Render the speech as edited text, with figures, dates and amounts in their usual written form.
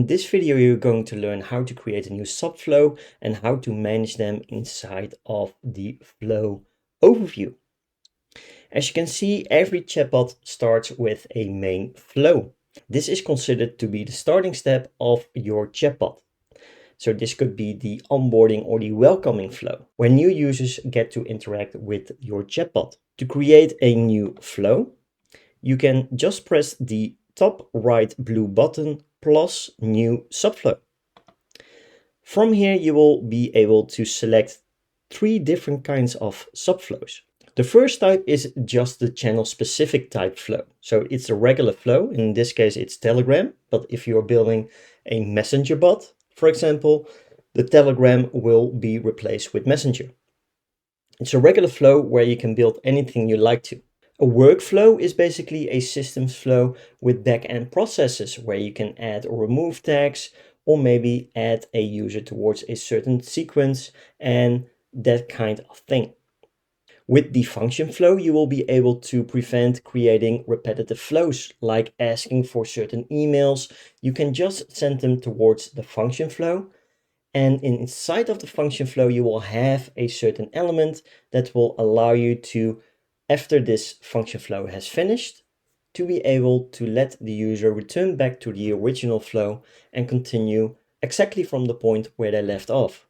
In this video, you're going to learn how to create a new subflow and how to manage them inside of the flow overview. As you can see, every chatbot starts with a main flow. This is considered to be the starting step of your chatbot. So this could be the onboarding or the welcoming flow, where new users get to interact with your chatbot. To create a new flow, you can just press the top right blue button plus new subflow. From here, you will be able to select 3 different kinds of subflows. The first type is just the channel specific type flow. So it's a regular flow. In this case, it's Telegram. But if you're building a messenger bot, for example, the Telegram will be replaced with Messenger. It's a regular flow where you can build anything you like to. A workflow is basically a systems flow with back-end processes where you can add or remove tags or maybe add a user towards a certain sequence and that kind of thing. With the function flow, you will be able to prevent creating repetitive flows, like asking for certain emails. You can just send them towards the function flow. And inside of the function flow, you will have a certain element that will allow you to, after this function flow has finished, to be able to let the user return back to the original flow and continue exactly from the point where they left off.